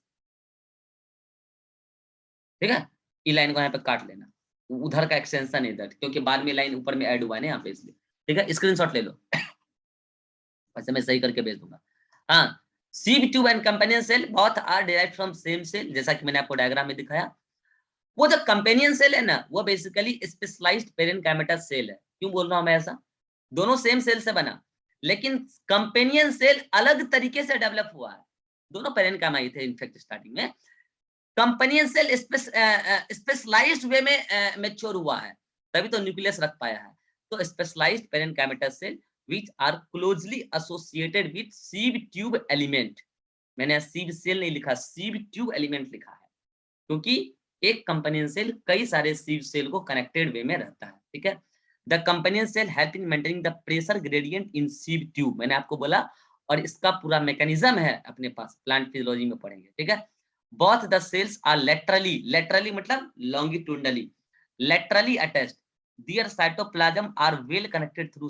Speaker 1: ठीक है। ई लाइन को यहाँ पे काट लेना, उधर का एक्सटेंशन है इधर, क्योंकि बाद में लाइन ऊपर में ऐड हुआ है ना यहाँ पे, इसलिए, ठीक है। स्क्रीनशॉट ले लो वैसे मैं सही करके भेज दूंगा। हाँ, sieve tube and companion cell both are derived from same cell, जैसा कि मैंने आपको डायग्राम में दिखाया। वो जो कंपेनियन सेल है ना, वो बेसिकली स्पेशलाइज्ड पेरेन्काइमेटा सेल है। क्यों बोल रहा हूं मैं ऐसा? दोनों सेम सेल से बना, लेकिन कंपेनियन सेल अलग तरीके से डेवलप हुआ है। दोनों पैरेन्काइमा ही थे इनफैक्ट स्टार्टिंग में। कंपेनियन सेल स्पेशलाइज्ड वे में मैच्योर हुआ है, तभी तो न्यूक्लियस रख पाया है। तो specialised parenchymatous cell which are closely associated with sieve tube element. मैंने सीव सेल नहीं लिखा, सीव ट्यूब एलिमेंट लिखा है, क्योंकि एक कंपेनियन सेल कई सारे सीव सेल को कनेक्टेड वे में रहता है, ठीक है। The companion cell help in maintaining the pressure gradient in sieve tube, मैंने आपको बोला, और इसका पूरा मैकेनिज्म है अपने पास, प्लांट फिजियोलॉजी में पढ़ेंगे, ठीक है। both the cells are laterally मतलब longitudinally attached, their cytoplasm are well connected through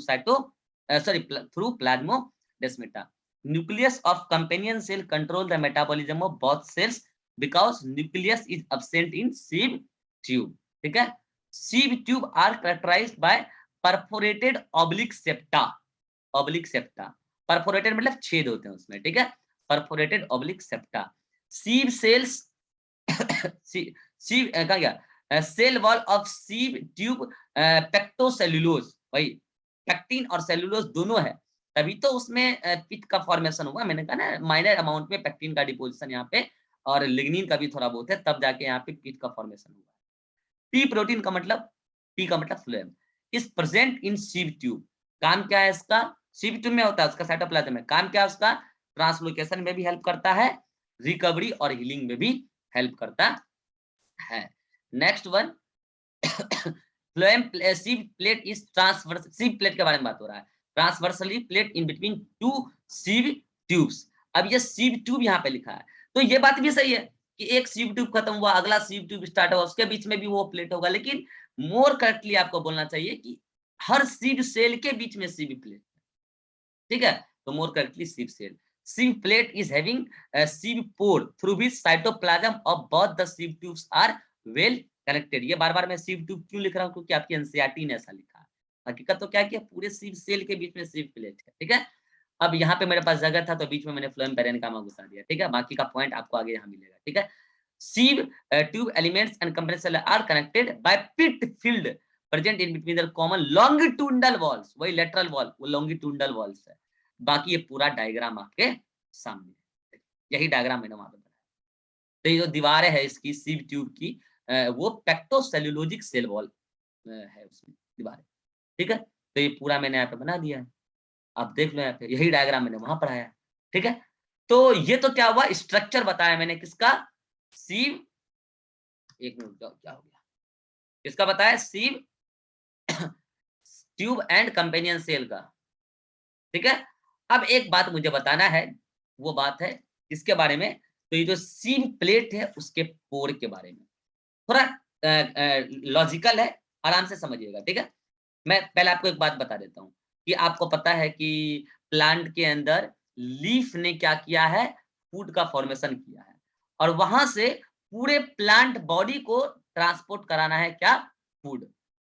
Speaker 1: through plasmodesmata. Nucleus of companion cell control the metabolism of both cells because nucleus is absent in sieve tube, ठीक है। sieve tube are characterized by perforated oblique septa, perforated मतलब छेद होते हैं उसमें, ठीक है, perforated oblique septa. sieve cells sieve कहाँ गया, cell wall of sieve tube pectocellulose, भाई पेक्टिन और सेल्यूलोज दोनों है, तभी तो उसमें पिट का फॉर्मेशन हुआ। मैंने कहा ना माइनर अमाउंट में पेक्टिन का डिपोजिशन यहाँ पे और लिग्निन का भी थोड़ा बहुत है, तब जाके यहाँ पे पिट का फॉर्मेशन हुआ। पी प्रोटीन का मतलब, पी का मतलब phloem, is present in sieve tube. काम क्या है इसका, सीव ट्यूब में होता है, उसका साइटोप्लाज्म में काम क्या है उसका, ट्रांसलोकेशन में भी हेल्प करता है, रिकवरी और हीलिंग में भी हेल्प करता है। Next one, phloem sieve plate is transverse, sieve plate के बारे में बात हो रहा है, transversely plate in between two sieve tubes. अब ये सीव ट्यूब यहाँ पे लिखा है, तो ये बात भी सही है कि एक सीव ट्यूब खत्म हुआ, अगला सीव ट्यूब स्टार्ट हुआ, उसके बीच में भी वो प्लेट होगा, लेकिन मोर करेक्टली आपको बोलना चाहिए कि हर सीव सेल के बीच में सीव प्लेट, ठीक है, तो more correctly sieve cell. sieve plate is having a sieve pore through which cytoplasm of both the sieve tubes are well connected। ये बार-बार मैं sieve tube क्यों लिख रहा हूँ, क्योंकि आपकी एनसीईआरटी ने ऐसा लिखा है। हकीकत तो क्या है कि पूरे sieve सेल के बीच में sieve plate है, ठीक है। अब यहाँ पे मेरे पास जगह था तो बीच में मैंने फ्लोएम पैरेन्काइमा घुसा दिया, ठीक है, बाकी का पॉइंट आपको आगे यहाँ मिलेगा, ठीक है। sieve tube elements and companion cell are connected by pit filled present in between their common longitudinal walls, वही lateral wall, वो longitudinal walls है। बाकी ये पूरा डायग्राम आपके सामने है, यही डायग्राम मैंने वहां पे बनाया। तो ये जो दीवारें है इसकी सीव ट्यूब की, वो पेक्टोसेल्यूलोजिक सेल वॉल है उसमें दीवारें, ठीक है। तो ये पूरा मैंने यहाँ पे बना दिया है, आप देख लो यहाँ पे, यही डायग्राम मैंने वहां पढ़ाया, ठीक है। तो ये तो क्या हुआ, स्ट्रक्चर बताया मैंने किसका, सीव, एक मिनट क्या हो गया, किसका बताया, sieve tube and companion cell का, ठीक है। अब एक बात मुझे बताना है, वो बात है इसके बारे में, तो ये जो सीव प्लेट है उसके पोर के बारे में, थोड़ा लॉजिकल है, आराम से समझिएगा, ठीक है। मैं पहले आपको एक बात बता देता हूँ कि आपको पता है कि प्लांट के अंदर लीफ ने क्या किया है, फूड का फॉर्मेशन किया है, और वहां से पूरे प्लांट बॉडी को ट्रांसपोर्ट कराना है क्या, फूड,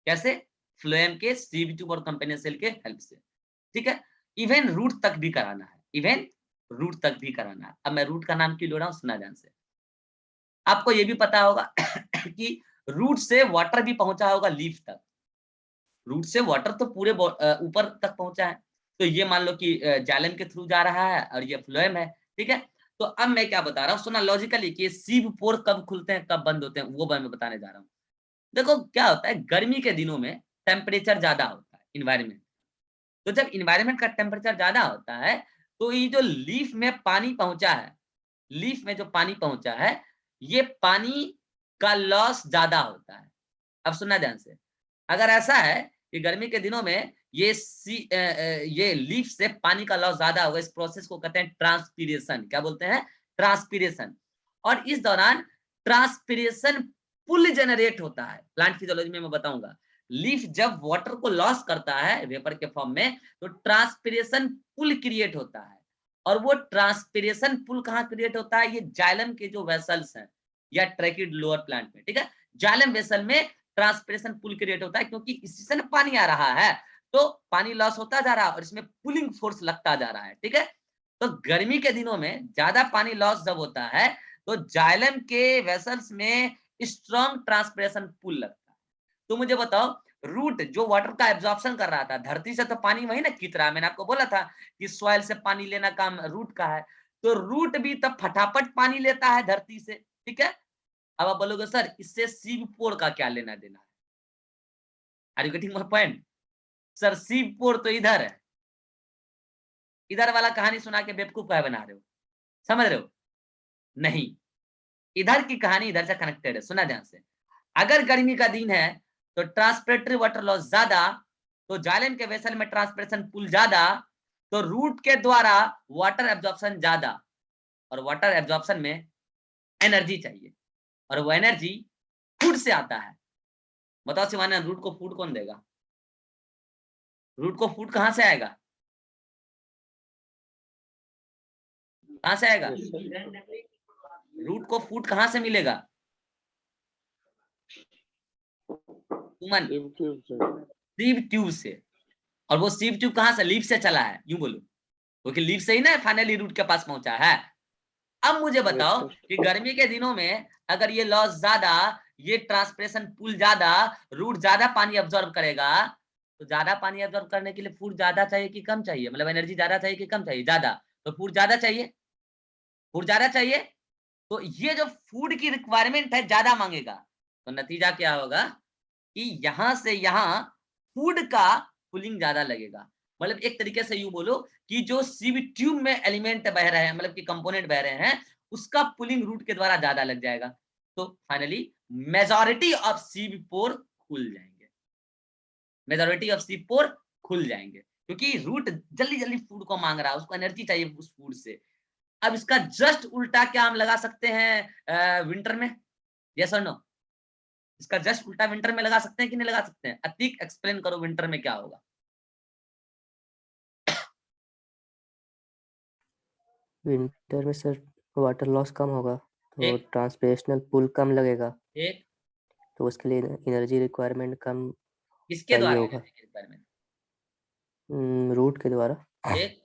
Speaker 1: कैसे, फ्लोएम के सीव ट्यूब और कंपेनियन सेल के हेल्प से, ठीक है। इवन रूट तक भी कराना है, इवन रूट तक भी कराना है। अब मैं रूट का नाम क्यों ले रहा हूँ, सुना ध्यान से। आपको ये भी पता होगा कि रूट से वाटर भी पहुंचा होगा लीफ तक, रूट से वाटर तो पूरे ऊपर तक पहुंचा है, तो ये मान लो कि जाइलम के थ्रू जा रहा है और ये फ्लोएम है, ठीक है। तो अब मैं क्या बता रहा हूँ, सुना लॉजिकली कि सीव पोर कब खुलते हैं कब बंद होते हैं, वो मैं बताने जा रहा हूँ। देखो क्या होता है, गर्मी के दिनों में टेम्परेचर ज्यादा होता है इन्वायरमेंट, तो जब इन्वायरमेंट का टेम्परेचर ज्यादा होता है, तो ये जो लीफ में पानी पहुंचा है, लीफ में जो पानी पहुंचा है, ये पानी का लॉस ज्यादा होता है। अब सुनना ध्यान से, अगर ऐसा है कि गर्मी के दिनों में ये लीफ से पानी का लॉस ज्यादा होगा, इस प्रोसेस को कहते हैं ट्रांसपीरेशन, क्या बोलते हैं, ट्रांसपीरेशन। और इस दौरान ट्रांसपीरेशन पुल जनरेट होता है, प्लांट फिजियोलॉजी में मैं बताऊंगा। लीफ जब वाटर को लॉस करता है वेपर के फॉर्म में, तो ट्रांसपीरेशन पुल क्रिएट होता है, और वो ट्रांसपीरेशन पुल कहाँ क्रिएट होता है, ये जाइलम के जो वेसल्स हैं या ट्रैकिड लोअर प्लांट में, ठीक है, जाइलम वेसल में ट्रांसपीरेशन पुल क्रिएट होता है, क्योंकि इसी से पानी आ रहा है, तो पानी लॉस होता जा रहा है और इसमें पुलिंग फोर्स लगता जा रहा है, ठीक है। तो गर्मी के दिनों में ज्यादा पानी लॉस जब होता है, तो जाइलम के वेसल्स में स्ट्रॉन्ग ट्रांसपीरेशन पुल लगता है। तो मुझे बताओ, रूट जो वाटर का एब्जॉर्प्शन कर रहा था, धरती से तो पानी वही ना खींच रहा है, मैंने आपको बोला था कि सॉइल से पानी लेना काम रूट का है, तो रूट भी तब फटाफट पानी लेता है धरती से, ठीक है। अब आप बोलोगे सर इससे सीव पोर का क्या लेना देना है, are you getting my point? Sir sieve pore तो इधर है, इधर वाला कहानी सुना के बेवकूफ काहे बना रहे हो, समझ रहे हो? नहीं, इधर की कहानी इधर से कनेक्टेड है, सुना ध्यान से। अगर गर्मी का दिन है तो ट्रांसपिरेटरी वाटर लॉस ज्यादा, तो जाइलम के वेसल में ट्रांसपिरेशन पुल ज्यादा, तो रूट के द्वारा वाटर एब्जॉर्प्शन ज्यादा, और वाटर एब्जॉर्प्शन में एनर्जी चाहिए, और वो एनर्जी फूड से आता है। बताओ शिवाना, रूट को फूड कौन देगा? रूट को फूड कहां से आएगा? कहां से आएगा? रूट को फूड कहां से मिलेगा? सुमन, सीव ट्यूब से। और वो सीव ट्यूब कहां से? लीफ से चला है, यूं बोलो, क्योंकि लीफ से ही ना फाइनली रूट के पास पहुंचा है। अब मुझे बताओ कि गर्मी के दिनों में अगर ये लॉस ज्यादा, ये ट्रांसपिरेशन पुल ज्यादा, रूट ज्यादा पानी अब्सॉर्ब करेगा, तो ज्यादा पानी अब्सॉर्ब करने के लिए फूड ज्यादा चाहिए कि कम चाहिए? मतलब एनर्जी ज्यादा चाहिए कि कम चाहिए? ज्यादा। तो फूड ज्यादा चाहिए, फूड ज्यादा चाहिए, तो ये जो फूड की रिक्वायरमेंट है ज्यादा मांगेगा, तो नतीजा क्या होगा कि यहां से यहां फूड का पुलिंग ज्यादा लगेगा। मतलब एक तरीके से यूं बोलो कि जो सीव ट्यूब में एलिमेंट बह रहे हैं, मतलब कि कंपोनेंट बह रहे हैं, उसका पुलिंग रूट के द्वारा ज्यादा लग जाएगा, तो फाइनली मेजॉरिटी ऑफ सीव पोर खुल जाएंगे, मेजॉरिटी ऑफ सीव पोर खुल जाएंगे, क्योंकि रूट जल्दी जल्दी फूड को मांग रहा है, उसको एनर्जी चाहिए उस फूड से। अब इसका जस्ट उल्टा क्या हम लगा सकते हैं विंटर में? यस और नो? इसका जस्ट उल्टा विंटर में लगा सकते हैं कि नहीं लगा सकते हैं? अतीक एक्सप्लेन करो विंटर में क्या होगा।
Speaker 3: विंटर में सर वाटर लॉस कम होगा, तो
Speaker 1: एक
Speaker 3: ट्रांसपरेशनल पुल कम लगेगा,
Speaker 1: एक
Speaker 3: तो उसके लिए एनर्जी रिक्वायरमेंट कम
Speaker 1: किसके
Speaker 3: चाहिए
Speaker 1: द्वारा
Speaker 3: होगा,
Speaker 1: एनर्जी रिक्वायरमेंट?
Speaker 3: रूट के द्वारा।
Speaker 1: एक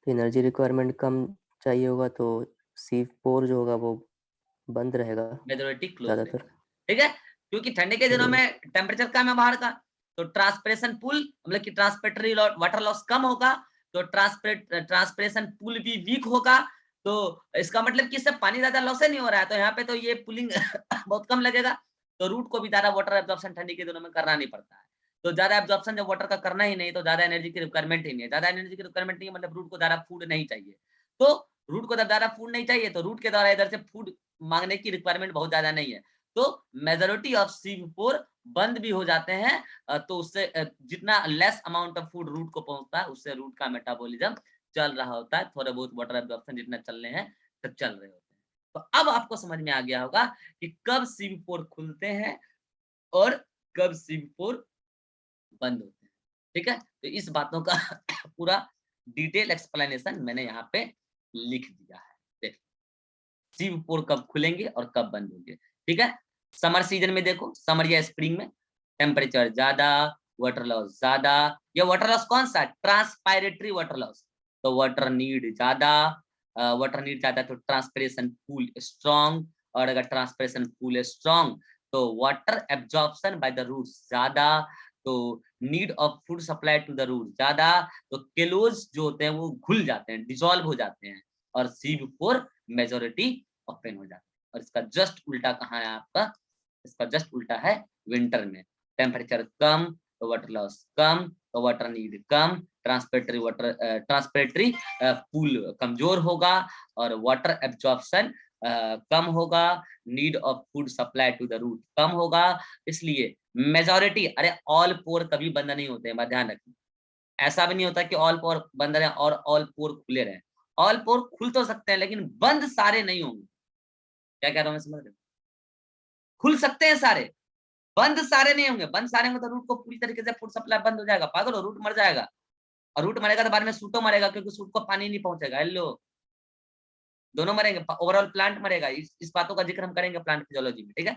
Speaker 3: तो एनर्जी रिक्वायरमेंट कम चाहिए होगा, तो सीव पोर जो होगा वो बंद रहेगा
Speaker 1: मेजॉरिटी क्लोज
Speaker 3: ज़्यादातर।
Speaker 1: रहेगा, ठीक है, क्योंकि ठंडे के दिनों में टेम्परेचर कम है बाहर का, तो ट्रांसपिरेशन पुल मतलब कि ट्रांसपिरेटरी वाटर लॉस कम होगा, तो ट्रांसपिरेशन पुल भी वीक होगा, तो इसका मतलब कि इससे पानी ज्यादा लॉस नहीं हो रहा है, तो यहाँ पे तो ये पुलिंग बहुत कम लगेगा, तो रूट को भी ज्यादा वाटर एब्जॉर्प्शन ठंडी के दिनों में करना नहीं पड़ता है। तो ज्यादा एब्जॉर्प्शन जब वाटर का करना ही नहीं, तो ज्यादा एनर्जी की रिक्वायरमेंट ही नहीं है, ज्यादा एनर्जी की रिक्वायरमेंट नहीं है, मतलब रूट को ज्यादा फूड नहीं चाहिए, तो रूट को जब ज्यादा फूड नहीं चाहिए, तो रूट के द्वारा इधर से फूड मांगने की रिक्वायरमेंट बहुत ज्यादा नहीं है, तो मेजॉरिटी ऑफ सीव पोर बंद भी हो जाते हैं, तो उससे जितना less amount of food root को पहुंचता है, उससे रूट का मेटाबॉलिज्म चल रहा होता है, थोड़े बहुत वाटर एब्जॉर्प्शन जितना चलने हैं तो चल रहे होते हैं। तो अब आपको समझ में आ गया होगा कि कब सीव पोर खुलते हैं और कब सीव पोर बंद होते हैं, ठीक है। तो इस बातों का पूरा डिटेल एक्सप्लेनेशन मैंने यहाँ पे लिख दिया है, देख सीव पोर कब खुलेंगे और कब बंद होंगे, ठीक है। समर सीजन में देखो, समर या स्प्रिंग में टेम्परेचर ज्यादा, वाटर लॉस ज्यादा, ये वाटर लॉस कौन सा? ट्रांसपायरेटरी वाटर लॉस, तो वाटर नीड ज्यादा तो ट्रांसपिरेशन पूल स्ट्रॉन्ग, और अगर ट्रांसपिरेशन पूल स्ट्रॉन्ग तो water absorption by the roots ज्यादा, तो need of food supply to the root ज्यादा, तो केलोज जो होते हैं वो घुल जाते हैं, डिसॉल्व हो जाते हैं, और सीव पोर मेजॉरिटी ओपन हो जाती है। और इसका जस्ट उल्टा कहाँ है आपका? इसका जस्ट उल्टा है विंटर में, टेम्परेचर कम तो वाटर लॉस कम, तो वाटर नीड कम, ट्रांसपिरेटरी पूल कमजोर होगा, और वाटर एब्जॉर्प्शन कम होगा, need of food supply to the root कम होगा, इसलिए मेजॉरिटी, अरे ऑल पोर कभी बंद नहीं होते हैं, ध्यान रखना, ऐसा भी नहीं होता कि ऑल पोर बंद रहे और ऑल पोर खुले रहे, ऑल पोर खुल तो सकते हैं लेकिन बंद सारे नहीं होंगे। क्या कह रहा हूं मैं, समझ रहे हो? खुल सकते हैं सारे, बंद सारे नहीं होंगे, बंद सारे होंगे तो रूट को पूरी तरीके से फूड सप्लाई बंद हो जाएगा, पागल हो, रूट मर जाएगा, और रूट मरेगा तो बाद में सूटो मरेगा, क्योंकि सूट को पानी नहीं पहुंचेगा, हेलो, दोनों मरेंगे, ओवरऑल प्लांट मरेगा, इस बातों का जिक्र हम करेंगे प्लांट फिजियोलॉजी में, ठीक है।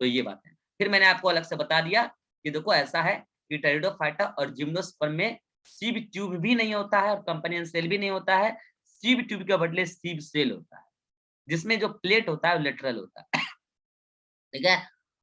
Speaker 1: तो ये बात है, फिर मैंने आपको अलग से बता दिया कि देखो ऐसा है कि टेरिडोफाइटा और जिम्नोस्पर्म में सीब ट्यूब भी नहीं होता है और कंपेनियन सेल भी नहीं होता है, सीब ट्यूब के बदले सीब सेल होता है, जिसमें जो प्लेट होता है वो लेटरल होता है, ठीक है,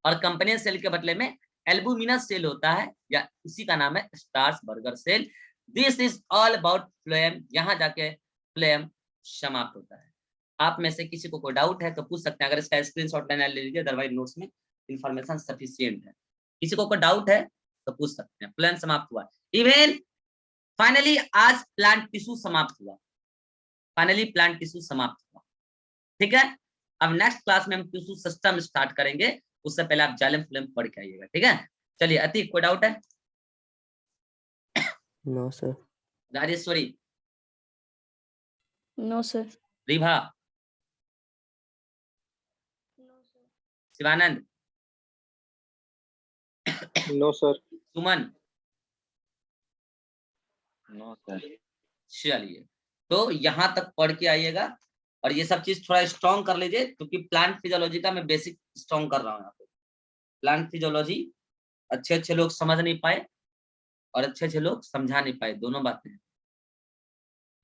Speaker 1: और कंपेनियन सेल के बदले में एल्बुमिनस सेल होता है या इसी का नाम है starch burger cell. This is all about phloem. यहाँ जाके फ्लोएम समाप्त होता है। आप में से किसी को कोई डाउट है तो पूछ सकते हैं, अगर इसका स्क्रीनशॉट लेना ले लीजिए, अदरवाइज नोट्स में इंफॉर्मेशन सफिशिएंट है। किसी को कोई डाउट है तो पूछ सकते हैं। फ्लोएम समाप्त हुआ। इवन फाइनली आज प्लांट टिश्यू समाप्त हुआ। फाइनली प्लांट टिश्यू समाप्त हुआ। ठीक है, अब नेक्स्ट क्लास में हम टिश्यू सिस्टम स्टार्ट करेंगे, उससे पहले आप जाइलम फ्लोएम पढ़ के आइएगा। ठीक है, चलिए अतीक कोई डाउट है?
Speaker 3: No sir.
Speaker 1: Rajeshwari?
Speaker 4: No sir.
Speaker 1: Ribha? Shivanand?
Speaker 2: No sir.
Speaker 1: Suman?
Speaker 2: No sir.
Speaker 1: चलिए, तो यहाँ तक पढ़ के आइएगा और ये सब चीज थोड़ा स्ट्रॉन्ग कर लीजिए, क्योंकि प्लांट फिजियोलॉजी का मैं बेसिक स्ट्रॉन्ग कर रहा हूँ यहाँ पे। प्लांट फिजियोलॉजी अच्छे लोग समझ नहीं पाए और अच्छे लोग समझा नहीं पाए, दोनों बातें हैं।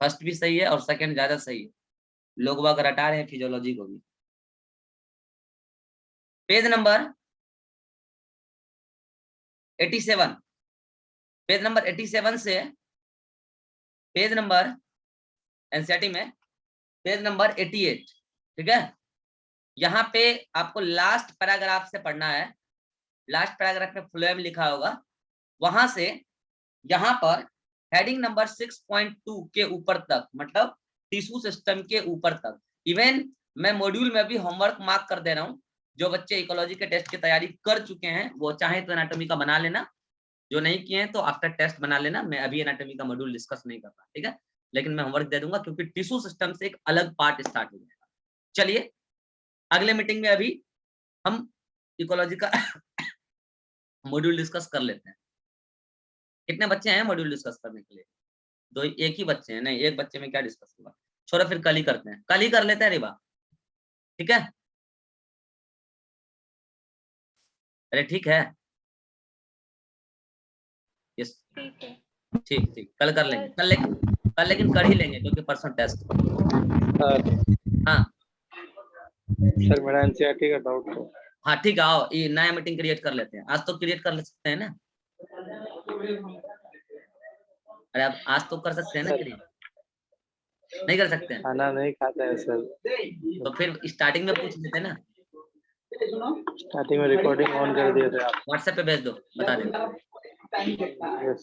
Speaker 1: फर्स्ट भी सही है और सेकंड ज्यादा सही है, लोग वह रटा रहे हैं फिजियोलॉजी को भी। पेज नंबर 87, पेज नंबर 87 से पेज नंबर एनसीईआरटी में पेज नंबर 88। ठीक है, यहाँ पे आपको लास्ट पैराग्राफ से पढ़ना है। लास्ट पैराग्राफ में फ्लोएम लिखा होगा, वहां से यहाँ पर हेडिंग नंबर 6.2 के ऊपर तक, मतलब टिश्यू सिस्टम के ऊपर तक। इवन मैं मॉड्यूल में भी होमवर्क मार्क कर दे रहा हूँ। जो बच्चे इकोलॉजी के टेस्ट की तैयारी कर चुके हैं वो चाहे तो एनाटॉमी का बना लेना, जो नहीं किए हैं तो आफ्टर टेस्ट बना लेना। मैं अभी एनाटॉमी का मॉड्यूल डिस्कस नहीं कर रहा, ठीक है, लेकिन मैं होमवर्क दे दूंगा, क्योंकि टिश्यू सिस्टम से एक अलग पार्ट स्टार्ट हो जाएगा। चलिए अगले मीटिंग में अभी हम इकोलॉजी का मॉड्यूल डिस्कस कर लेते हैं। कितने बच्चे हैं मॉड्यूल डिस्कस करने के लिए? दो, एक ही बच्चे हैं? नहीं, एक बच्चे में क्या डिस्कस होगा, छोड़ो फिर कल ही करते हैं, कल ही कर लेते हैं रिबा। ठीक है, अरे ठीक है, यस ठीक, कल कर लेंगे, कल लेकिन कर ही लेंगे, क्योंकि परसों टेस्ट। हाँ
Speaker 2: सर मेरा एनसीईआरटी का डाउट है।
Speaker 1: हाँ ठीक है, आओ ये नया मीटिंग क्रिएट कर लेते हैं। आज तो क्रिएट कर सकते हैं ना? अरे आप आज तो कर सकते हैं ना क्रिएट? नहीं कर सकते हैं?
Speaker 2: खाना नहीं खाता है सर।
Speaker 1: तो फिर स्टार्टिंग में पूछ लेते हैं ना।
Speaker 2: स्टार्टिंग में रिकॉर्डिंग ऑन कर दिए थे आप।
Speaker 1: व्हाट्सएप पे भेज दो, बता देंगे।
Speaker 2: यस।